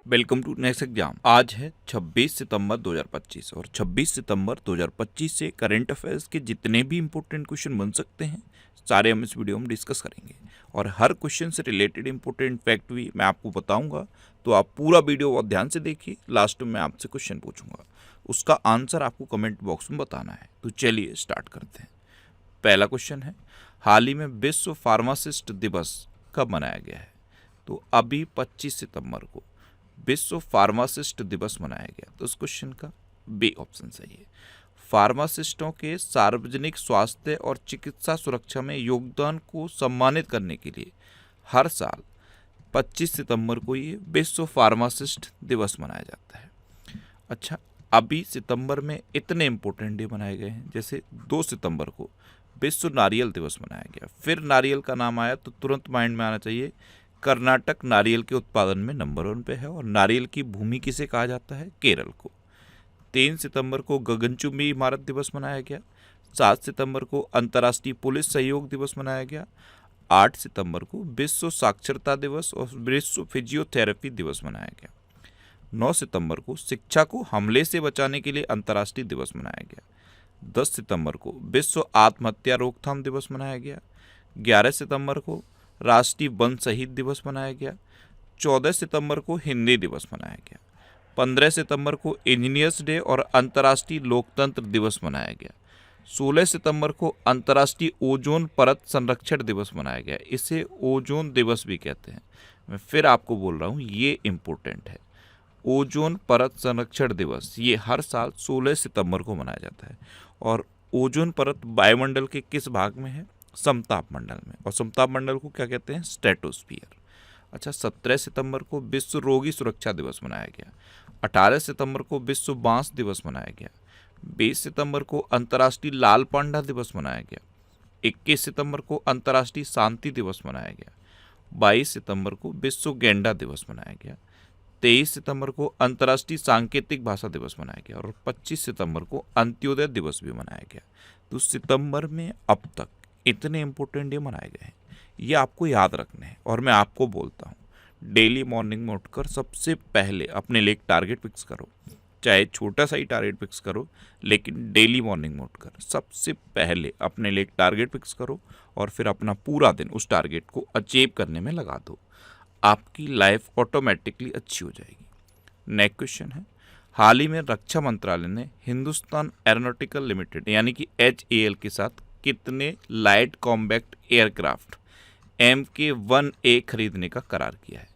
Welcome to next exam. आज है 26 सितंबर 2025 और 26 सितंबर 2025 से करंट अफेयर्स के जितने भी इंपॉर्टेंट क्वेश्चन बन सकते हैं सारे हम इस वीडियो में डिस्कस करेंगे और हर क्वेश्चन से रिलेटेड इंपॉर्टेंट फैक्ट भी मैं आपको बताऊंगा। तो आप पूरा वीडियो बहुत ध्यान से देखिए। लास्ट में आपसे क्वेश्चन पूछूंगा, उसका आंसर आपको कमेंट बॉक्स में बताना है। तो चलिए स्टार्ट करते हैं। पहला क्वेश्चन है, हाल ही में विश्व फार्मासिस्ट दिवस कब मनाया गया है? तो अभी 25 सितंबर को विश्व फार्मासिस्ट दिवस मनाया गया। तो उस क्वेश्चन का बी ऑप्शन सही है। फार्मासिस्टों के सार्वजनिक स्वास्थ्य और चिकित्सा सुरक्षा में योगदान को सम्मानित करने के लिए हर साल 25 सितंबर को ये विश्व फार्मासिस्ट दिवस मनाया जाता है। अच्छा, अभी सितंबर में इतने इंपॉर्टेंट डे मनाए गए हैं, जैसे 2 सितंबर को विश्व नारियल दिवस मनाया गया। फिर नारियल का नाम आया तो तुरंत माइंड में आना चाहिए, कर्नाटक नारियल के उत्पादन में नंबर 1 पे है और नारियल की भूमि किसे कहा जाता है? केरल को। 3 सितंबर को गगनचुंबी इमारत दिवस मनाया गया। 7 सितंबर को अंतर्राष्ट्रीय पुलिस सहयोग दिवस मनाया गया। 8 सितंबर को विश्व साक्षरता दिवस और विश्व फिजियोथेरेपी दिवस मनाया गया। 9 सितंबर को शिक्षा को हमले से बचाने के लिए अंतर्राष्ट्रीय दिवस मनाया गया। 10 सितंबर को विश्व आत्महत्या रोकथाम दिवस मनाया गया। 11 सितंबर को राष्ट्रीय वन शहीद दिवस मनाया गया। 14 सितंबर को हिंदी दिवस मनाया गया। 15 सितंबर को इंजीनियर्स डे और अंतर्राष्ट्रीय लोकतंत्र दिवस मनाया गया। 16 सितंबर को अंतर्राष्ट्रीय ओजोन परत संरक्षण दिवस मनाया गया। इसे ओजोन दिवस भी कहते हैं। मैं फिर आपको बोल रहा हूँ, ये इम्पोर्टेंट है। ओजोन परत संरक्षण दिवस ये हर साल 16 सितंबर को मनाया जाता है। और ओजोन परत वायुमंडल के किस भाग में है? समताप मंडल में। और समताप मंडल को क्या कहते हैं? स्ट्रेटोस्फीयर। अच्छा, 17 सितंबर को विश्व रोगी सुरक्षा दिवस मनाया गया। 18 सितंबर को विश्व बांस दिवस मनाया गया। 20 सितंबर को अंतर्राष्ट्रीय लाल पांडा दिवस मनाया गया। 21 सितंबर को अंतर्राष्ट्रीय शांति दिवस मनाया गया। 22 सितंबर को विश्व गेंडा दिवस मनाया गया। 23 सितंबर को अंतर्राष्ट्रीय सांकेतिक भाषा दिवस मनाया गया और 25 सितंबर को अंत्योदय दिवस भी मनाया गया। तो सितंबर में अब तक इतने इंपॉर्टेंट डे मनाए गए हैं, ये आपको याद रखने हैं। और मैं आपको बोलता हूँ, डेली मॉर्निंग में उठकर सबसे पहले अपने लिए एक टारगेट फिक्स करो। चाहे छोटा सा ही टारगेट फिक्स करो, लेकिन डेली मॉर्निंग में उठकर सबसे पहले अपने लिए एक टारगेट फिक्स करो और फिर अपना पूरा दिन उस टारगेट को अचीव करने में लगा दो। आपकी लाइफ ऑटोमेटिकली अच्छी हो जाएगी। नेक्स्ट क्वेश्चन है, हाल ही में रक्षा मंत्रालय ने हिंदुस्तान एरोनॉटिकल लिमिटेड यानी कि HAL के साथ कितने लाइट कॉम्बैक्ट एयरक्राफ्ट MK-1A खरीदने का करार किया है?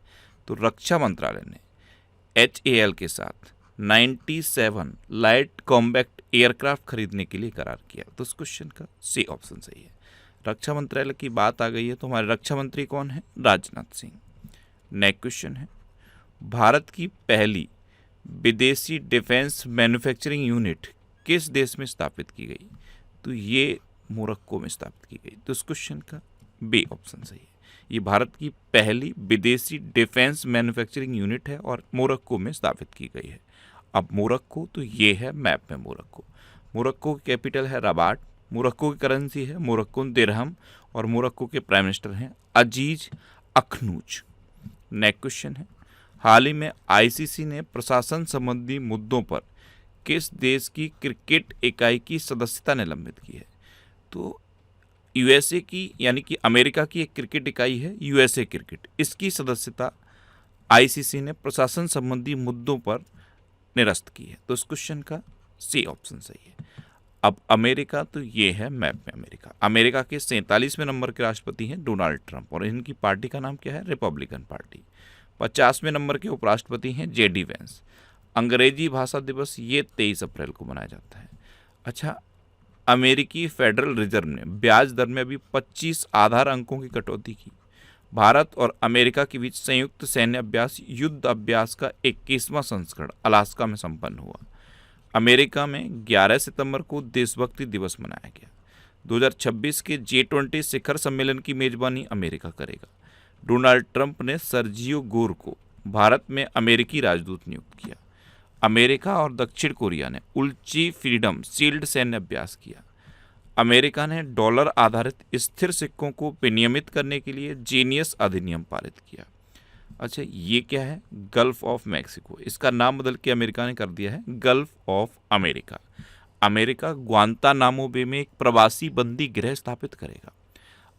तो रक्षा मंत्रालय ने HAL के साथ 97 लाइट कॉम्बैक्ट एयरक्राफ्ट खरीदने के लिए करार किया। तो इस क्वेश्चन का सी ऑप्शन सही है। रक्षा मंत्रालय की बात आ गई है तो हमारे रक्षा मंत्री कौन है? राजनाथ सिंह। नेक्स्ट क्वेश्चन है, भारत की पहली विदेशी डिफेंस मैन्युफैक्चरिंग यूनिट किस देश में स्थापित की गई? तो ये मोरक्को में स्थापित की गई। तो इस क्वेश्चन का बी ऑप्शन सही है। ये भारत की पहली विदेशी डिफेंस मैन्युफैक्चरिंग यूनिट है और मोरक्को में स्थापित की गई है। अब मोरक्को, तो ये है मैप में मोरक्को। मोरक्को की कैपिटल है रबाट। मोरक्को की करेंसी है मोरक्कोन दिरहम और मोरक्को के प्राइम मिनिस्टर हैं अजीज अखनूज। नेक्स्ट क्वेश्चन है, हाल ही में ICC ने प्रशासन संबंधी मुद्दों पर किस देश की क्रिकेट इकाई की सदस्यता निलंबित की है? तो USA की यानी कि अमेरिका की एक क्रिकेट इकाई है USA क्रिकेट, इसकी सदस्यता ICC ने प्रशासन संबंधी मुद्दों पर निरस्त की है। तो इस क्वेश्चन का सी ऑप्शन सही है। अब अमेरिका, तो ये है मैप में अमेरिका। अमेरिका के 47वें नंबर के राष्ट्रपति हैं डोनाल्ड ट्रंप और इनकी पार्टी का नाम क्या है? Republican party. 50वें नंबर के उपराष्ट्रपति हैं JD वेंस। अंग्रेजी भाषा दिवस ये 23 अप्रैल को मनाया जाता है। अच्छा, अमेरिकी फेडरल रिजर्व ने ब्याज दर में अभी 25 आधार अंकों की कटौती की। भारत और अमेरिका के बीच संयुक्त सैन्य अभ्यास युद्ध अभ्यास का 21वां संस्करण अलास्का में संपन्न हुआ। अमेरिका में 11 सितंबर को देशभक्ति दिवस मनाया गया। 2026 के G20 शिखर सम्मेलन की मेजबानी अमेरिका करेगा। डोनाल्ड ट्रंप ने सर्जियो गोर को भारत में अमेरिकी राजदूत नियुक्त किया। अमेरिका और दक्षिण कोरिया ने उल्ची फ्रीडम शील्ड सैन्य अभ्यास किया। अमेरिका ने डॉलर आधारित स्थिर सिक्कों को विनियमित करने के लिए जीनियस अधिनियम पारित किया। अच्छा, ये क्या है? Gulf of Mexico. इसका नाम बदल के अमेरिका ने कर दिया है Gulf of America. America Guantanamo Bay में एक प्रवासी बंदी गृह स्थापित करेगा।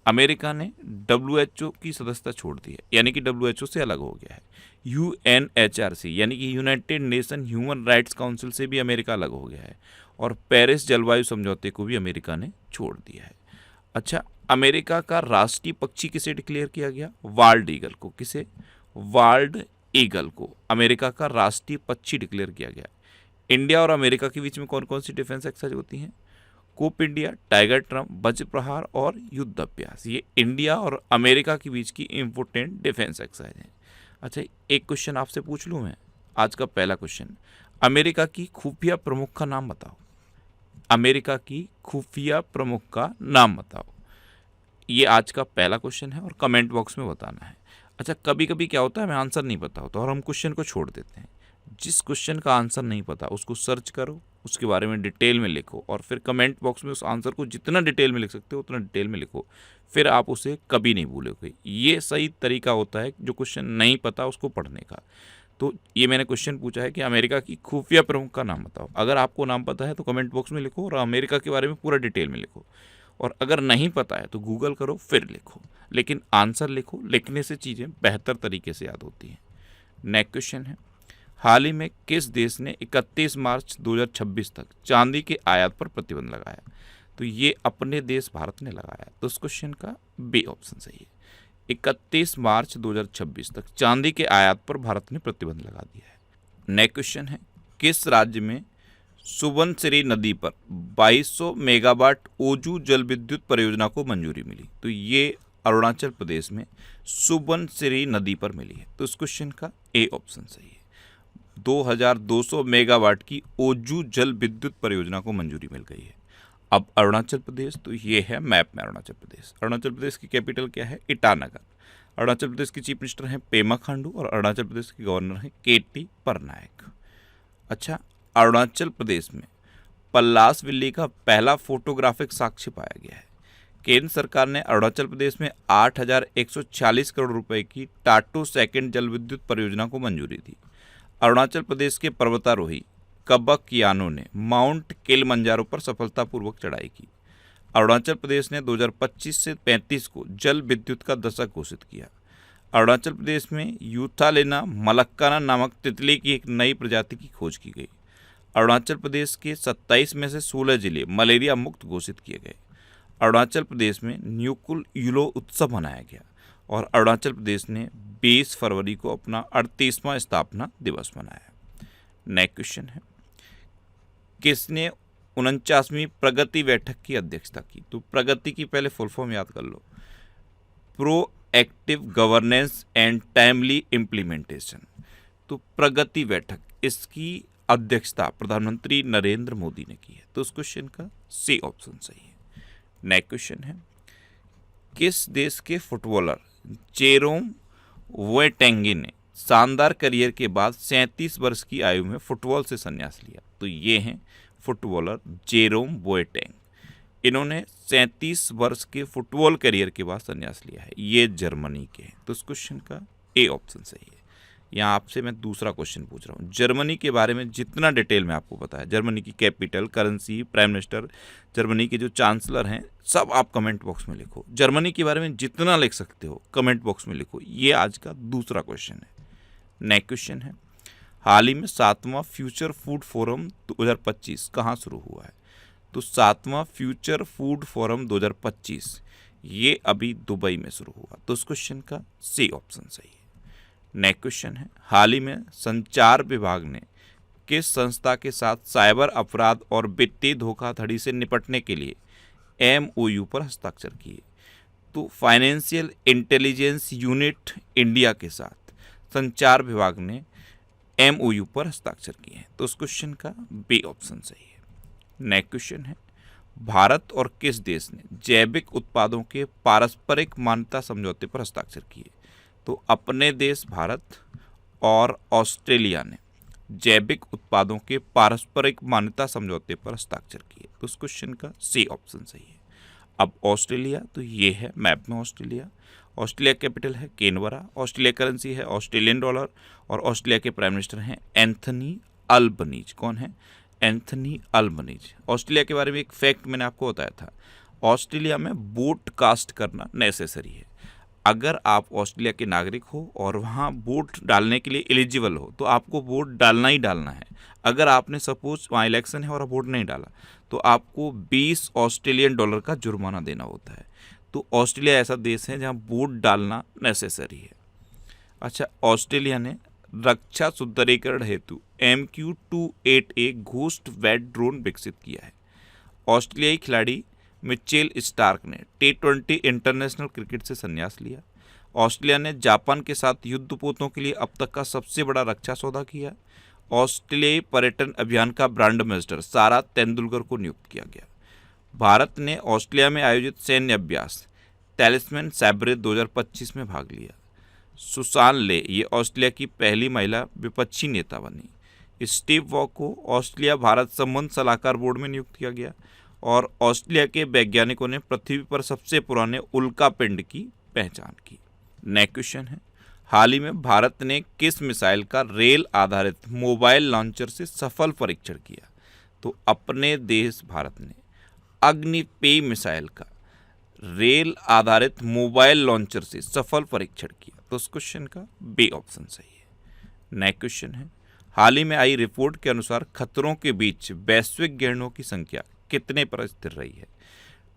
अमेरिका ने WHO की सदस्यता छोड़ दी है, यानी कि WHO से अलग हो गया है। UNHRC यानी कि United nation human rights council से भी अमेरिका अलग हो गया है। और पेरिस जलवायु समझौते को भी अमेरिका ने छोड़ दिया है। अच्छा, अमेरिका का राष्ट्रीय पक्षी किसे डिक्लेयर किया गया? वाल्ड ईगल को। किसे? वाल्ड ईगल को अमेरिका का राष्ट्रीय पक्षी डिक्लेयर किया गया। इंडिया और अमेरिका के बीच में कौन कौन सी डिफेंस एक्सरसाइज होती हैं? कोप इंडिया, टाइगर ट्रम्प, वज्र प्रहार और युद्ध अभ्यास। ये इंडिया और अमेरिका के बीच की इंपोर्टेंट डिफेंस एक्सरसाइज है। अच्छा, एक क्वेश्चन आपसे पूछ लूँ मैं, आज का पहला क्वेश्चन। अमेरिका की खुफिया प्रमुख का नाम बताओ। अमेरिका की खुफिया प्रमुख का नाम बताओ। ये आज का पहला क्वेश्चन है और कमेंट बॉक्स में बताना है। अच्छा, कभी कभी क्या होता है, हमें आंसर नहीं पता होता और हम क्वेश्चन को छोड़ देते हैं। जिस क्वेश्चन का आंसर नहीं पता उसको सर्च करो, उसके बारे में डिटेल में लिखो और फिर कमेंट बॉक्स में उस आंसर को जितना डिटेल में लिख सकते हो उतना डिटेल में लिखो। फिर आप उसे कभी नहीं भूलोगे। ये सही तरीका होता है जो क्वेश्चन नहीं पता उसको पढ़ने का। तो ये मैंने क्वेश्चन पूछा है कि अमेरिका की खुफिया प्रमुख का नाम बताओ। अगर आपको नाम पता है तो कमेंट बॉक्स में लिखो और अमेरिका के बारे में पूरा डिटेल में लिखो। और अगर नहीं पता है तो गूगल करो फिर लिखो, लेकिन आंसर लिखो। लिखने से चीज़ें बेहतर तरीके से याद होती हैं। नेक्स्ट क्वेश्चन है, हाल ही में किस देश ने 31 मार्च 2026 तक चांदी के आयात पर प्रतिबंध लगाया? तो ये अपने देश भारत ने लगाया। तो इस क्वेश्चन का बी ऑप्शन सही है। 31 मार्च 2026 तक चांदी के आयात पर भारत ने प्रतिबंध लगा दिया है। नेक्स्ट क्वेश्चन है, किस राज्य में सुबनसिरी नदी पर 2200 मेगावाट ओजू जल विद्युत परियोजना को मंजूरी मिली? तो ये अरुणाचल प्रदेश में सुबनसिरी नदी पर मिली है। तो इस क्वेश्चन का ए ऑप्शन सही है। 2200 मेगावाट की ओजू जल विद्युत परियोजना को मंजूरी मिल गई है। अब अरुणाचल प्रदेश, तो ये है मैप में अरुणाचल प्रदेश। अरुणाचल प्रदेश की कैपिटल क्या है? ईटानगर। अरुणाचल प्रदेश की चीफ मिनिस्टर हैं पेमा खांडू और अरुणाचल प्रदेश के गवर्नर हैं KT पटनायक। अच्छा, अरुणाचल प्रदेश में पल्लास विल्ली का पहला फोटोग्राफिक साक्ष्य पाया गया है। केंद्र सरकार ने अरुणाचल प्रदेश में 8,146 करोड़ रुपए की टाटो सेकंड जल विद्युत परियोजना को मंजूरी दी। अरुणाचल प्रदेश के पर्वतारोही कबक यानो ने माउंट किलिमंजारो पर सफलतापूर्वक चढ़ाई की। अरुणाचल प्रदेश ने 2025 से 35 को जल विद्युत का दशक घोषित किया। अरुणाचल प्रदेश में यूथालेना मलक्काना नामक तितली की एक नई प्रजाति की खोज की गई। अरुणाचल प्रदेश के 27 में से 16 जिले मलेरिया मुक्त घोषित किए गए। अरुणाचल प्रदेश में न्यूकुल यूलो उत्सव मनाया गया और अरुणाचल प्रदेश ने 20 फरवरी को अपना 38वां स्थापना दिवस मनाया। नेक्स्ट क्वेश्चन है, किसने 49वीं प्रगति बैठक की अध्यक्षता की? तो प्रगति की पहले फुल फॉर्म याद कर लो, proactive governance and timely implementation. तो प्रगति बैठक, इसकी अध्यक्षता प्रधानमंत्री नरेंद्र मोदी ने की है। तो उस क्वेश्चन का सी ऑप्शन सही है। नेक्स्ट क्वेश्चन है, किस देश के फुटबॉलर जेरोम बोएटेंगी ने शानदार करियर के बाद 37 वर्ष की आयु में फुटबॉल से संन्यास लिया? तो ये हैं फुटबॉलर जेरोम बोएटेंग। इन्होंने 37 वर्ष के फुटबॉल करियर के बाद संन्यास लिया है। ये जर्मनी के हैं। तो इस क्वेश्चन का ए ऑप्शन सही है। यहाँ आपसे मैं दूसरा क्वेश्चन पूछ रहा हूँ। जर्मनी के बारे में जितना डिटेल में आपको पता है, जर्मनी की capital, currency, prime minister, Germany के जो चांसलर हैं, सब आप कमेंट बॉक्स में लिखो। जर्मनी के बारे में जितना लिख सकते हो कमेंट बॉक्स में लिखो। ये आज का दूसरा क्वेश्चन है। नेक्स्ट क्वेश्चन है, हाल ही में 7वां फ्यूचर फूड फोरम 2025 कहाँ शुरू हुआ है? तो 7वां फ्यूचर फूड फोरम 2025 ये अभी दुबई में शुरू हुआ। तो उस क्वेश्चन का सी ऑप्शन सही है। नेक्स्ट क्वेश्चन है, हाल ही में संचार विभाग ने किस संस्था के साथ साइबर अपराध और वित्तीय धोखाधड़ी से निपटने के लिए MOU पर हस्ताक्षर किए? तो फाइनेंशियल इंटेलिजेंस यूनिट इंडिया के साथ संचार विभाग ने MOU पर हस्ताक्षर किए हैं। तो उस क्वेश्चन का बी ऑप्शन सही है। नेक्स्ट क्वेश्चन है, भारत और किस देश ने जैविक उत्पादों के पारस्परिक मान्यता समझौते पर हस्ताक्षर किए? तो अपने देश भारत और ऑस्ट्रेलिया ने जैविक उत्पादों के पारस्परिक मान्यता समझौते पर हस्ताक्षर किए। तो उस क्वेश्चन का सी ऑप्शन सही है। अब ऑस्ट्रेलिया, तो ये है मैप में ऑस्ट्रेलिया। ऑस्ट्रेलिया कैपिटल है कैनबरा, ऑस्ट्रेलिया करेंसी है ऑस्ट्रेलियन डॉलर और ऑस्ट्रेलिया के प्राइम मिनिस्टर हैं एंथनी अल्बनीज। कौन है? Anthony Albanese. ऑस्ट्रेलिया के बारे में एक फैक्ट मैंने आपको बताया था, ऑस्ट्रेलिया में वोट कास्ट करना नेसेसरी है। अगर आप ऑस्ट्रेलिया के नागरिक हो और वहाँ वोट डालने के लिए एलिजिबल हो तो आपको वोट डालना ही डालना है। अगर आपने सपोज वहाँ इलेक्शन है और वोट नहीं डाला तो आपको 20 ऑस्ट्रेलियन डॉलर का जुर्माना देना होता है। तो ऑस्ट्रेलिया ऐसा देश है जहाँ वोट डालना नेसेसरी है। अच्छा, ऑस्ट्रेलिया ने रक्षा सुदृढ़ीकरण हेतु MQ-28A घोस्ट वैट ड्रोन विकसित किया है। ऑस्ट्रेलियाई खिलाड़ी मिचेल स्टार्क ने T20 इंटरनेशनल क्रिकेट से संन्यास लिया। ऑस्ट्रेलिया ने जापान के साथ युद्धपोतों के लिए अब तक का सबसे बड़ा रक्षा सौदा किया। ऑस्ट्रेलियाई पर्यटन अभियान का ब्रांड एम्बेसडर सारा तेंदुलकर को नियुक्त किया गया। भारत ने ऑस्ट्रेलिया में आयोजित सैन्य अभ्यास टैलिस्मैन सैब्रे 2025 में भाग लिया। सुसान ले ये ऑस्ट्रेलिया की पहली महिला विपक्षी नेता बनी। स्टीव वॉ को ऑस्ट्रेलिया भारत संबंध सलाहकार बोर्ड में नियुक्त किया गया और ऑस्ट्रेलिया के वैज्ञानिकों ने पृथ्वी पर सबसे पुराने उल्का पिंड की पहचान की। नेक्स्ट क्वेश्चन है, हाल ही में भारत ने किस मिसाइल का रेल आधारित मोबाइल लॉन्चर से सफल परीक्षण किया? तो अपने देश भारत ने अग्निपेय मिसाइल का रेल आधारित मोबाइल लॉन्चर से सफल परीक्षण किया। तो उस क्वेश्चन का बी ऑप्शन सही है। नेक्स्ट क्वेश्चन है, हाल ही में आई रिपोर्ट के अनुसार खतरों के बीच वैश्विक गैंडों की संख्या कितने पर स्थिर रही है?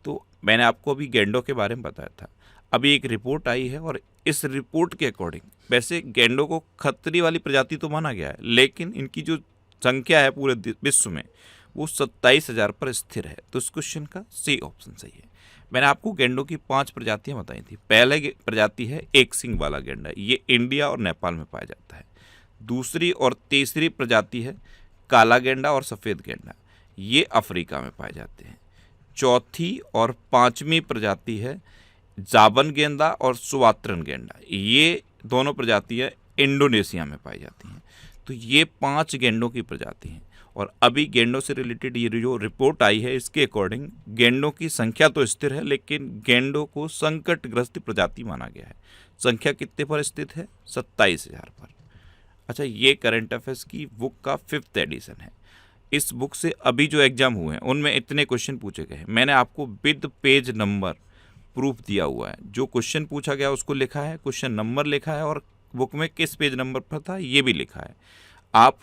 तो मैंने आपको अभी गैंडों के बारे में बताया था। अभी एक रिपोर्ट आई है और इस रिपोर्ट के अकॉर्डिंग वैसे गैंडों को खतरे वाली प्रजाति तो माना गया है, लेकिन इनकी जो संख्या है पूरे विश्व में वो 27,000 पर स्थिर है। तो इस क्वेश्चन का सी ऑप्शन सही है। मैंने आपको गैंडों की 5 प्रजातियां बताई थी। पहले प्रजाति है एक सिंग वाला गैंडा, ये इंडिया और नेपाल में पाया जाता है। दूसरी और तीसरी प्रजाति है काला गैंडा और सफ़ेद गैंडा, ये अफ्रीका में पाए जाते हैं। चौथी और 5वीं प्रजाति है जाबन गेंदा और सुवात्रन गेंडा, ये दोनों प्रजातियां इंडोनेशिया में पाई जाती हैं। तो ये 5 गेंडों की प्रजाति हैं और अभी गेंडों से रिलेटेड ये जो रिपोर्ट आई है इसके अकॉर्डिंग गेंडों की संख्या तो स्थिर है, लेकिन गेंडों को संकटग्रस्त प्रजाति माना गया है। संख्या कितने पर स्थित है? 27,000 पर। अच्छा, ये करंट अफेयर्स की बुक का 5th एडिशन है। इस बुक से अभी जो एग्जाम हुए हैं उनमें इतने क्वेश्चन पूछे गए हैं। मैंने आपको विद पेज नंबर प्रूफ दिया हुआ है। जो क्वेश्चन पूछा गया उसको लिखा है, क्वेश्चन नंबर लिखा है और बुक में किस पेज नंबर पर था ये भी लिखा है। आप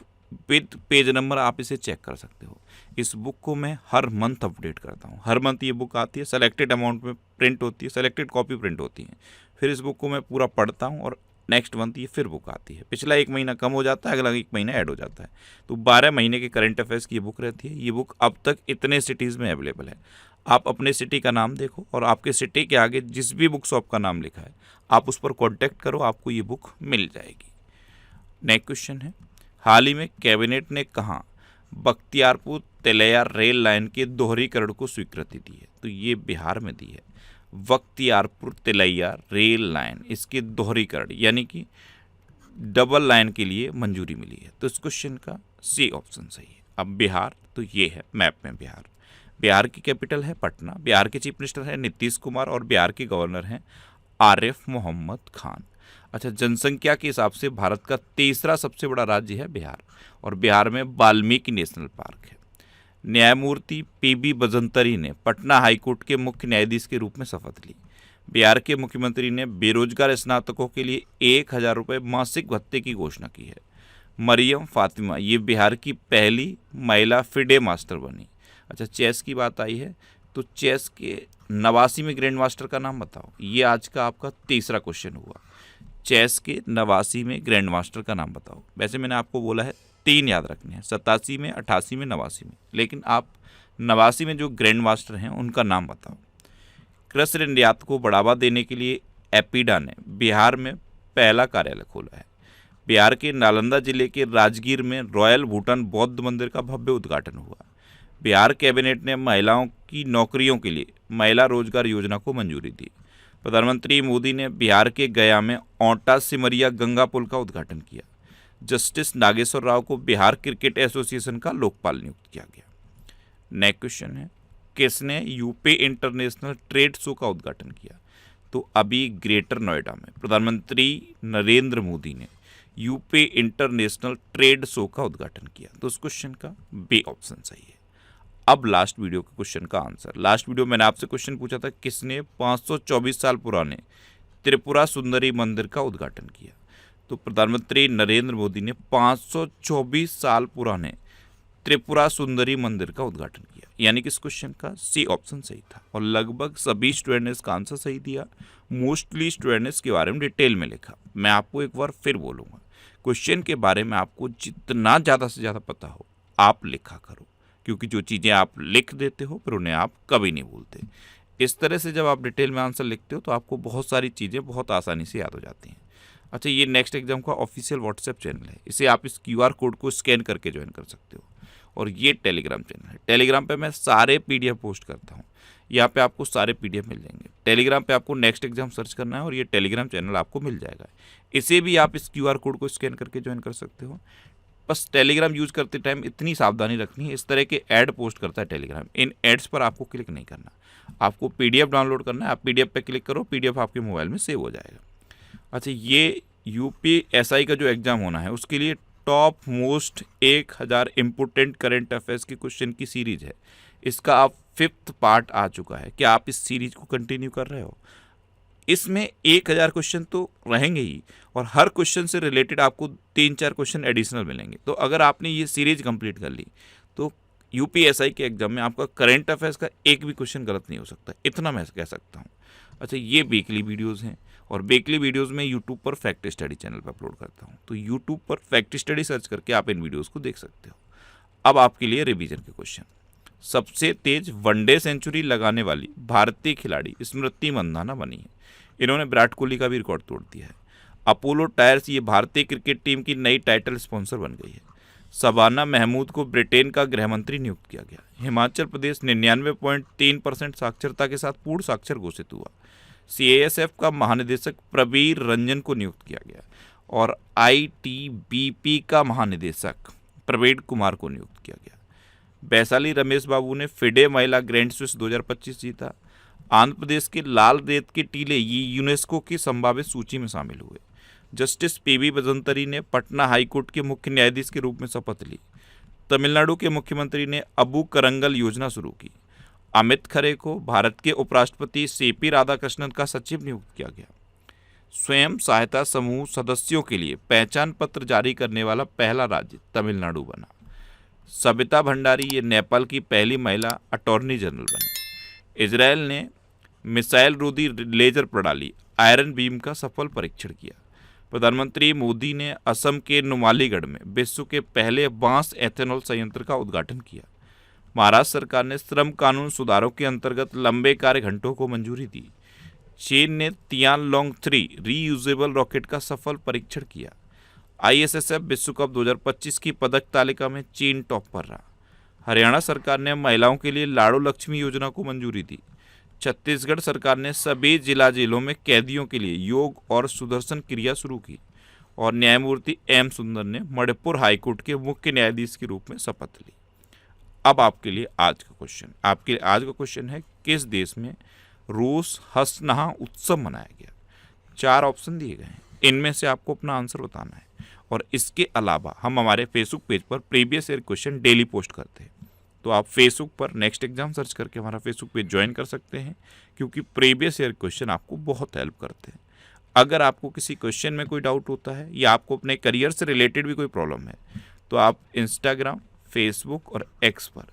विद पेज नंबर आप इसे चेक कर सकते हो। इस बुक को मैं हर मंथ अपडेट करता हूँ। हर मंथ ये बुक आती है, सेलेक्टेड अमाउंट में प्रिंट होती है, सेलेक्टेड कॉपी प्रिंट होती है। फिर इस बुक को मैं पूरा पढ़ता हूँ और नेक्स्ट मंथ ये फिर बुक आती है। पिछला 1 महीना कम हो जाता है, अगला 1 महीना ऐड हो जाता है। तो 12 महीने के करंट अफेयर्स की ये बुक रहती है। ये बुक अब तक इतने सिटीज़ में अवेलेबल है। आप अपने सिटी का नाम देखो और आपके सिटी के आगे जिस भी बुक शॉप का नाम लिखा है आप उस पर कॉन्टैक्ट करो, आपको ये बुक मिल जाएगी। नेक्स्ट क्वेश्चन है, हाल ही में कैबिनेट ने कहाँ बख्तियारपुर तिलैया रेल लाइन के दोहरीकरण को स्वीकृति दी है? तो ये बिहार में दी है। बख्तियारपुर तिलैया रेल लाइन, इसके दोहरीकरण यानी कि डबल लाइन के लिए मंजूरी मिली है। तो इस क्वेश्चन का सी ऑप्शन सही है। अब बिहार, तो ये है मैप में बिहार। बिहार की कैपिटल है पटना, बिहार के चीफ मिनिस्टर हैं नीतीश कुमार और बिहार के गवर्नर हैं आरिफ मोहम्मद खान। अच्छा, जनसंख्या के हिसाब से भारत का 3रा सबसे बड़ा राज्य है बिहार और बिहार में वाल्मीकि नेशनल पार्क है। न्यायमूर्ति PB बजंतरी ने पटना हाईकोर्ट के मुख्य न्यायाधीश के रूप में शपथ ली। बिहार के मुख्यमंत्री ने बेरोजगार स्नातकों के लिए 1,000 रुपये मासिक भत्ते की घोषणा की है। मरियम फातिमा ये बिहार की पहली महिला फिडे मास्टर बनी। अच्छा, चेस की बात आई है तो चेस के 89वें ग्रैंड मास्टर का नाम बताओ। ये आज का आपका 3रा क्वेश्चन हुआ। चेस के 89वें ग्रैंड मास्टर का नाम बताओ। वैसे मैंने आपको बोला है 3 याद रखने हैं, 87 में, 88 में, 89 में, लेकिन आप 89 में जो ग्रैंड मास्टर हैं उनका नाम बताओ। कृषि निर्यात को बढ़ावा देने के लिए एपीडा ने बिहार में पहला कार्यालय खोला है। बिहार के नालंदा जिले के राजगीर में रॉयल भूटान बौद्ध मंदिर का भव्य उद्घाटन हुआ। बिहार कैबिनेट ने महिलाओं की नौकरियों के लिए महिला रोजगार योजना को मंजूरी दी। प्रधानमंत्री मोदी ने बिहार के गया में औंटा सिमरिया गंगा पुल का उद्घाटन किया। जस्टिस नागेश्वर राव को बिहार क्रिकेट एसोसिएशन का लोकपाल नियुक्त किया गया। नेक्स्ट क्वेश्चन है, किसने यूपी इंटरनेशनल ट्रेड शो का उद्घाटन किया? तो अभी ग्रेटर नोएडा में प्रधानमंत्री नरेंद्र मोदी ने यूपी इंटरनेशनल ट्रेड शो का उद्घाटन किया। तो उस क्वेश्चन का बी ऑप्शन सही है। अब लास्ट वीडियो के क्वेश्चन का आंसर। लास्ट वीडियो मैंने आपसे क्वेश्चन पूछा था किसने 524 साल पुराने त्रिपुरा सुंदरी मंदिर का उद्घाटन किया। तो प्रधानमंत्री नरेंद्र मोदी ने 524 साल पुराने त्रिपुरा सुंदरी मंदिर का उद्घाटन किया, यानी कि इस क्वेश्चन का सी ऑप्शन सही था। और लगभग सभी स्टूडेंट ने इसका आंसर सही दिया। मोस्टली स्टूडेंट ने इसके बारे में डिटेल में लिखा। मैं आपको एक बार फिर बोलूँगा, क्वेश्चन के बारे में आपको जितना ज़्यादा से ज़्यादा पता हो आप लिखा करो, क्योंकि जो चीज़ें आप लिख देते हो फिर उन्हें आप कभी नहीं भूलते। इस तरह से जब आप डिटेल में आंसर लिखते हो तो आपको बहुत सारी चीज़ें बहुत आसानी से याद हो जाती हैं। अच्छा, ये नेक्स्ट एग्जाम का ऑफिशियल व्हाट्सएप चैनल है, इसे आप इस QR कोड को स्कैन करके ज्वाइन कर सकते हो। और ये टेलीग्राम चैनल है, टेलीग्राम पे मैं सारे PDF पोस्ट करता हूँ, यहाँ पे आपको सारे PDF मिल जाएंगे। टेलीग्राम पे आपको नेक्स्ट एग्जाम सर्च करना है और ये टेलीग्राम चैनल आपको मिल जाएगा। इसे भी आप इस QR कोड को स्कैन करके ज्वाइन कर सकते हो। बस टेलीग्राम यूज़ करते टाइम इतनी सावधानी रखनी है, इस तरह के ऐड पोस्ट करता है टेलीग्राम, इन एड्स पर आपको क्लिक नहीं करना, आपको PDF डाउनलोड करना है। आप PDF पे क्लिक करो, PDF आपके मोबाइल में सेव हो जाएगा। अच्छा, ये UPSI का जो एग्ज़ाम होना है उसके लिए top most 1000 important current affairs की क्वेश्चन की सीरीज है। इसका आप 5th पार्ट आ चुका है। क्या आप इस सीरीज को कंटिन्यू कर रहे हो? इसमें 1000 क्वेश्चन तो रहेंगे ही, और हर क्वेश्चन से रिलेटेड आपको 3-4 क्वेश्चन एडिशनल मिलेंगे। तो अगर आपने ये सीरीज कंप्लीट कर ली तो UPSI के एग्जाम में आपका करंट अफेयर्स का एक भी क्वेश्चन गलत नहीं हो सकता, इतना मैं कह सकता हूँ। अच्छा, ये वीकली वीडियोज़ हैं, और वीकली वीडियोज़ में यूट्यूब पर फैक्ट स्टडी चैनल पर अपलोड करता हूँ। तो यूट्यूब पर फैक्ट स्टडी सर्च करके आप इन वीडियोज़ को देख सकते हो। अब आपके लिए रिवीजन के क्वेश्चन। सबसे तेज वनडे सेंचुरी लगाने वाली भारतीय खिलाड़ी स्मृति मंधाना बनी है। इन्होंने विराट कोहली का भी रिकॉर्ड तोड़ दिया है। अपोलो टायर्स ये भारतीय क्रिकेट टीम की नई टाइटल स्पॉन्सर बन गई है। शबाना महमूद को ब्रिटेन का गृह मंत्री नियुक्त किया गया। हिमाचल प्रदेश 99.3% साक्षरता के साथ पूर्ण साक्षर घोषित हुआ। CASF का महानिदेशक प्रवीर रंजन को नियुक्त किया गया, और ITBP का महानिदेशक प्रवीण कुमार को नियुक्त किया गया। वैशाली रमेश बाबू ने फिडे महिला ग्रैंड स्विस 2025 जीता। आंध्र प्रदेश के लाल रेत के टीले ये यूनेस्को की संभावित सूची में शामिल हुए। जस्टिस PB बजंतरी ने पटना हाईकोर्ट के मुख्य न्यायाधीश के रूप में शपथ ली। तमिलनाडु के मुख्यमंत्री ने अबू करंगल योजना शुरू की। अमित खरे को भारत के उपराष्ट्रपति CP राधाकृष्णन का सचिव नियुक्त किया गया। स्वयं सहायता समूह सदस्यों के लिए पहचान पत्र जारी करने वाला पहला राज्य तमिलनाडु बना। सबिता भंडारी ये नेपाल की पहली महिला अटॉर्नी जनरल बनी। इजरायल ने मिसाइल रोधी लेजर प्रणाली आयरन बीम का सफल परीक्षण किया। प्रधानमंत्री मोदी ने असम के नुमालीगढ़ में विश्व के पहले बांस एथेनॉल संयंत्र का उद्घाटन किया। महाराष्ट्र सरकार ने श्रम कानून सुधारों के अंतर्गत लंबे कार्य घंटों को मंजूरी दी। चीन ने तियानलोंग 3 रीयूजेबल रॉकेट का सफल परीक्षण किया। ISSF विश्व कप 2025 की पदक तालिका में चीन टॉप पर रहा। हरियाणा सरकार ने महिलाओं के लिए लाड़ो लक्ष्मी योजना को मंजूरी दी। छत्तीसगढ़ सरकार ने सभी जिला जेलों में कैदियों के लिए योग और सुदर्शन क्रिया शुरू की। और न्यायमूर्ति M सुंदर ने मणिपुर हाईकोर्ट के मुख्य न्यायाधीश के रूप में शपथ ली। अब आपके लिए आज का क्वेश्चन है, किस देश में रूस हसनहा उत्सव मनाया गया? 4 ऑप्शन दिए गए हैं, इनमें से आपको अपना आंसर बताना है। और इसके अलावा हम हमारे फेसबुक पेज पर previous year question daily post करते हैं, तो आप फेसबुक पर नेक्स्ट एग्जाम सर्च करके हमारा फेसबुक पेज ज्वाइन कर सकते हैं, क्योंकि प्रीवियस ईयर क्वेश्चन आपको बहुत हेल्प करते हैं। अगर आपको किसी क्वेश्चन में कोई डाउट होता है या आपको अपने करियर से रिलेटेड भी कोई प्रॉब्लम है, तो आप इंस्टाग्राम, फेसबुक और X पर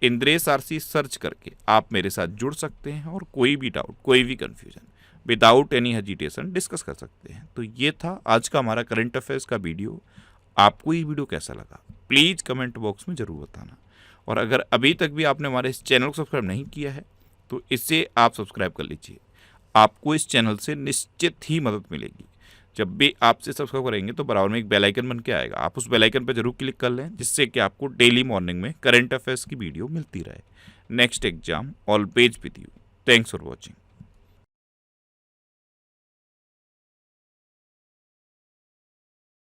इंद्रेश RC सर्च करके आप मेरे साथ जुड़ सकते हैं और कोई भी डाउट, कोई भी confusion without any hesitation discuss कर सकते हैं। तो ये था आज का हमारा करंट अफेयर्स का वीडियो। आपको ये वीडियो कैसा लगा प्लीज़ कमेंट बॉक्स में ज़रूर बताना। और अगर अभी तक भी आपने हमारे इस चैनल को सब्सक्राइब नहीं किया है तो इसे आप सब्सक्राइब कर लीजिए। आपको इस चैनल से निश्चित ही मदद मिलेगी। जब भी आपसे सब्सक्राइब करेंगे तो बराबर में एक बेल आइकन बन के आएगा, आप उस बेल आइकन पर जरूर क्लिक कर लें, जिससे कि आपको डेली मॉर्निंग में करंट अफेयर्स की वीडियो मिलती रहे। Next exam always with you. Thanks for watching.